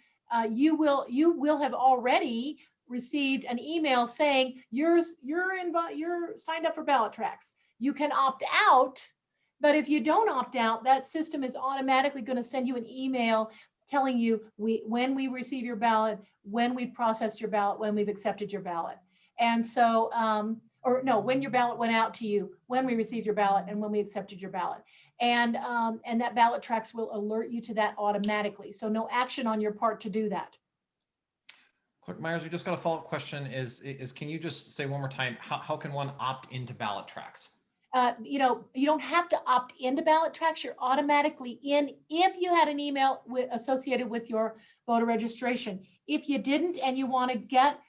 you will have already received an email saying you're signed up for ballot tracks. You can opt out, but if you don't opt out, that system is automatically going to send you an email telling you when we receive your ballot, when we processed your ballot, when we've accepted your ballot. And so, when your ballot went out to you, when we received your ballot, and when we accepted your ballot. And that ballot tracks will alert you to that automatically. So no action on your part to do that. Clerk Myers, we just got a follow-up question is can you just say one more time, how can one opt into ballot tracks? You don't have to opt into ballot tracks. You're automatically in if you had an email associated with your voter registration. If you didn't and you want to get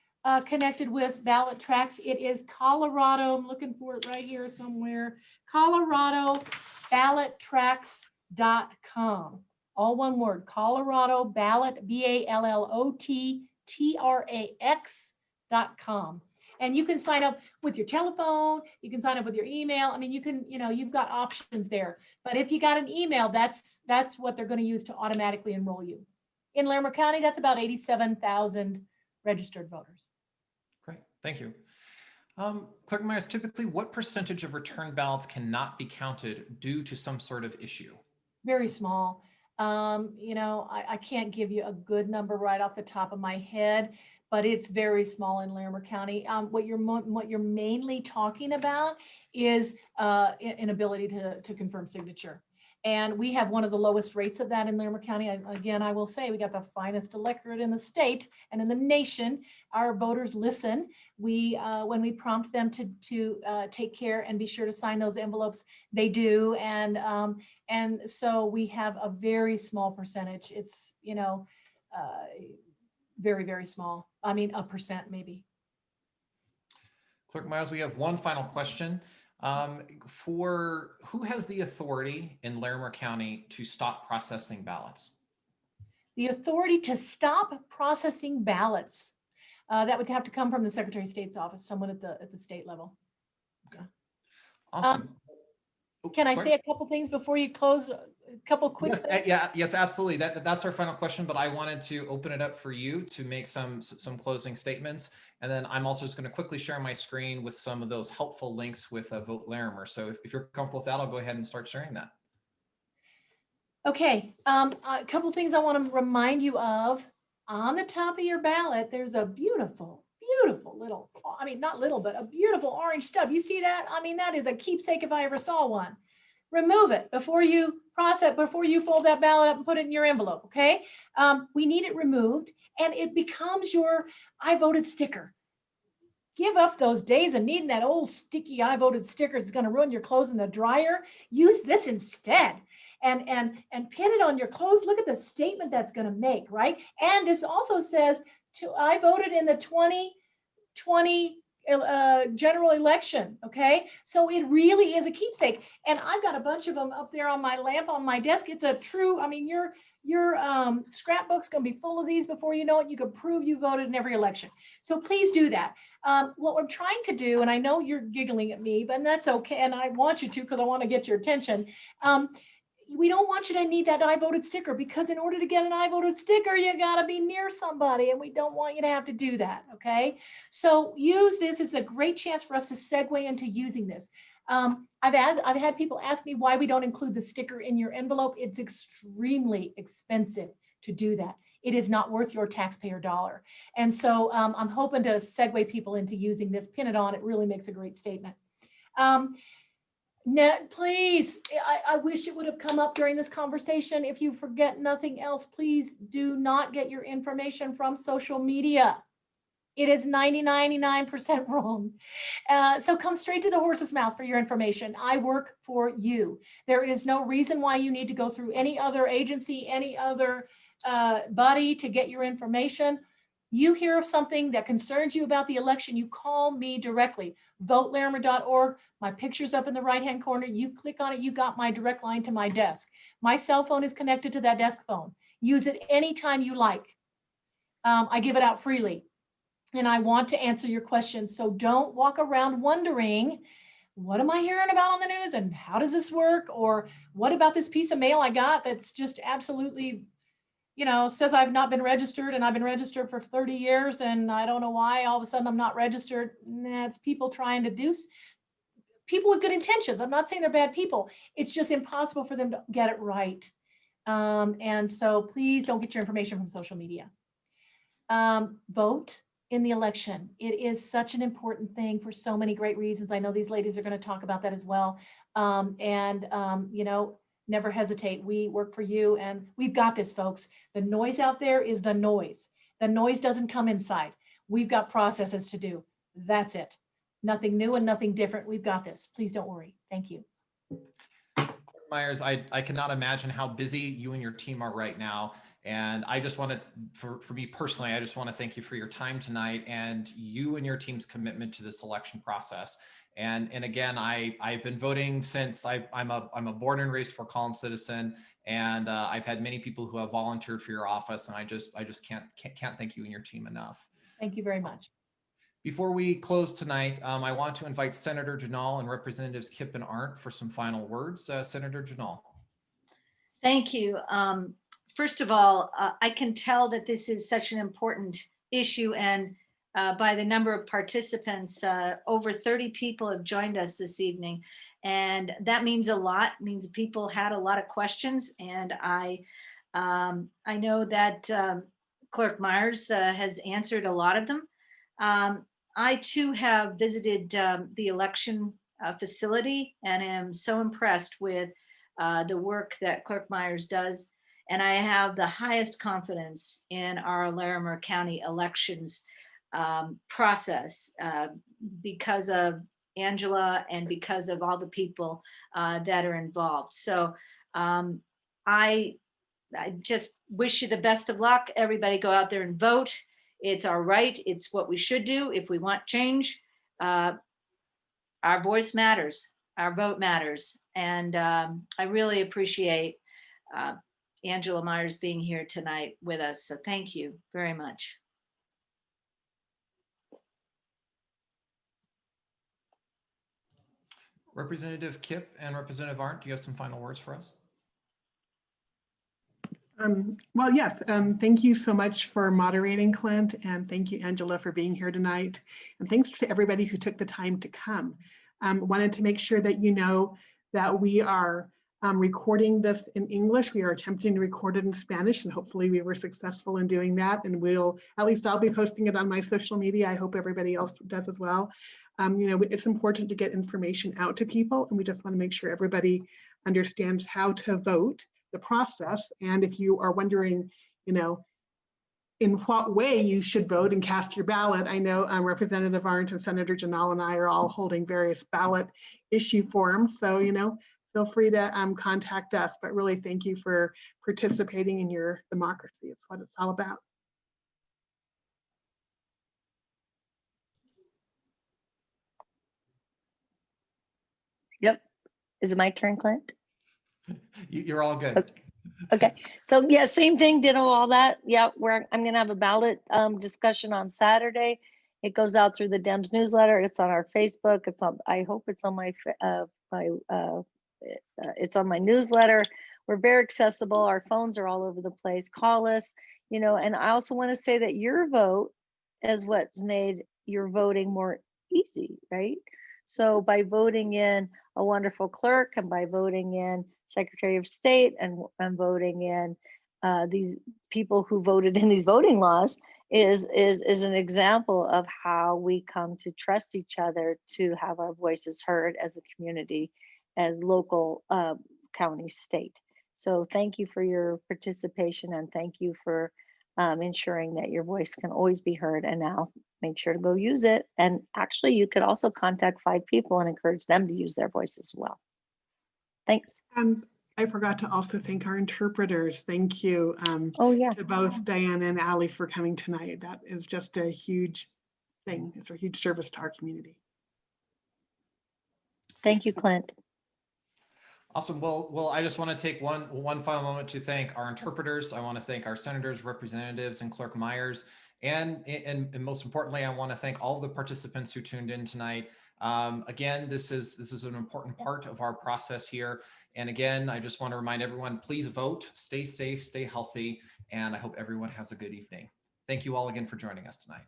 connected with ballot tracks. It is Colorado, I'm looking for it right here somewhere, ColoradoBallotTracks.com. All one word, Colorado Ballot, BallotTrax.com. And you can sign up with your telephone, you can sign up with your email. I mean, you can, you've got options there. But if you got an email, that's what they're going to use to automatically enroll you. In Larimer County, that's about 87,000 registered voters. Great, thank you. Clerk Myers, typically what percentage of return ballots cannot be counted due to some sort of issue? Very small. I can't give you a good number right off the top of my head, but it's very small in Larimer County. What you're mainly talking about is inability to confirm signature. And we have one of the lowest rates of that in Larimer County. Again, I will say we got the finest electorate in the state and in the nation. Our voters listen. When we prompt them to take care and be sure to sign those envelopes, they do. And so we have a very small percentage. It's, very, very small. I mean, 1% maybe. Clerk Myers, we have one final question. For who has the authority in Larimer County to stop processing ballots? The authority to stop processing ballots. That would have to come from the Secretary of State's office, someone at the state level. Okay. Awesome. Can I say a couple things before you close? A couple quick things? Yes, absolutely. That's our final question, but I wanted to open it up for you to make some closing statements. And then I'm also just going to quickly share my screen with some of those helpful links with Vote Larimer. So if you're comfortable with that, I'll go ahead and start sharing that. Okay, a couple things I want to remind you of. On the top of your ballot, there's a beautiful little, I mean, not little, but a beautiful orange stub. You see that? I mean, that is a keepsake if I ever saw one. Remove it before you fold that ballot up and put it in your envelope, okay? We need it removed, and it becomes your I voted sticker. Give up those days of needing that old sticky I voted sticker that's gonna ruin your clothes in the dryer. Use this instead. And pin it on your clothes. Look at the statement that's gonna make, right? And this also says, I voted in the 2020 general election, okay? So it really is a keepsake. And I've got a bunch of them up there on my lamp on my desk. It's a true, I mean, your scrapbook's gonna be full of these before you know it. You can prove you voted in every election. So please do that. What we're trying to do, and I know you're giggling at me, but that's okay. And I want you to, because I want to get your attention. We don't want you to need that I voted sticker, because in order to get an I voted sticker, you got to be near somebody, and we don't want you to have to do that. Okay. So use this as a great chance for us to segue into using this. I've had people ask me why we don't include the sticker in your envelope. It's extremely expensive to do that. It is not worth your taxpayer dollar. And so I'm hoping to segue people into using this. Pin it on. It really makes a great statement. Please, I wish it would have come up during this conversation. If you forget nothing else, please do not get your information from social media. It is 99% wrong. So come straight to the horse's mouth for your information. I work for you. There is no reason why you need to go through any other agency, any other body to get your information. You hear of something that concerns you about the election, you call me directly. VoteLarimer.org. My picture's up in the right-hand corner. You click on it, you got my direct line to my desk. My cell phone is connected to that desk phone. Use it anytime you like. I give it out freely, and I want to answer your questions. So don't walk around wondering, what am I hearing about on the news and how does this work? Or what about this piece of mail I got that's just absolutely, says I've not been registered, and I've been registered for 30 years and I don't know why all of a sudden I'm not registered. It's people trying to do, people with good intentions. I'm not saying they're bad people. It's just impossible for them to get it right. And so please don't get your information from social media. Vote in the election. It is such an important thing for so many great reasons. I know these ladies are going to talk about that as well. Never hesitate. We work for you, and we've got this, folks. The noise out there is the noise. The noise doesn't come inside. We've got processes to do. That's it. Nothing new and nothing different. We've got this. Please don't worry. Thank you. Myers, I cannot imagine how busy you and your team are right now. And I just want to, for me personally, I just want to thank you for your time tonight and you and your team's commitment to this election process. And again, I've been voting since I'm a born and raised Fort Collins citizen, and I've had many people who have volunteered for your office, and I just can't thank you and your team enough. Thank you very much. Before we close tonight, I want to invite Senator Ginal and Representatives Kipp and Arndt for some final words. Senator Ginal. Thank you. First of all, I can tell that this is such an important issue, and by the number of participants, over 30 people have joined us this evening. And that means a lot, means people had a lot of questions. And I know that Clerk Myers has answered a lot of them. I too have visited the election facility and am so impressed with the work that Clerk Myers does. And I have the highest confidence in our Larimer County elections process because of Angela and because of all the people that are involved. So I just wish you the best of luck. Everybody go out there and vote. It's our right. It's what we should do if we want change. Our voice matters. Our vote matters. And I really appreciate Angela Myers being here tonight with us. So thank you very much. Representative Kipp and Representative Arndt, do you have some final words for us? Well, yes, thank you so much for moderating, Clint, and thank you, Angela, for being here tonight. And thanks to everybody who took the time to come. Wanted to make sure that you know that we are recording this in English. We are attempting to record it in Spanish, and hopefully we were successful in doing that. And at least I'll be posting it on my social media. I hope everybody else does as well. You know, it's important to get information out to people, and we just want to make sure everybody understands how to vote, the process. And if you are wondering, you know, in what way you should vote and cast your ballot, I know Representative Arndt and Senator Ginal and I are all holding various ballot issue forms. So, you know, feel free to contact us, but really thank you for participating in your democracy. It's what it's all about. Yep. Is it my turn, Clint? You're all good. Okay. So yeah, same thing, ditto all that. Yeah, I'm gonna have a ballot discussion on Saturday. It goes out through the Dems newsletter. It's on our Facebook. It's on, I hope it's on my it's on my newsletter. We're very accessible. Our phones are all over the place. Call us, you know, and I also want to say that your vote is what's made your voting more easy, right? So by voting in a wonderful clerk and by voting in Secretary of State and voting in these people who voted in these voting laws is an example of how we come to trust each other to have our voices heard as a community, as local, county, state. So thank you for your participation, and thank you for ensuring that your voice can always be heard. And now make sure to go use it. And actually, you could also contact 5 people and encourage them to use their voice as well. Thanks. And I forgot to also thank our interpreters. Thank you Oh yeah, to both Diane and Ali for coming tonight. That is just a huge thing. It's a huge service to our community. thank you, Clint. Awesome. Well, I just want to take one final moment to thank our interpreters. I want to thank our senators, representatives, and Clerk Myers. And most importantly, I want to thank all of the participants who tuned in tonight. Again, this is an important part of our process here. And again, I just want to remind everyone, please vote, stay safe, stay healthy, and I hope everyone has a good evening. Thank you all again for joining us tonight.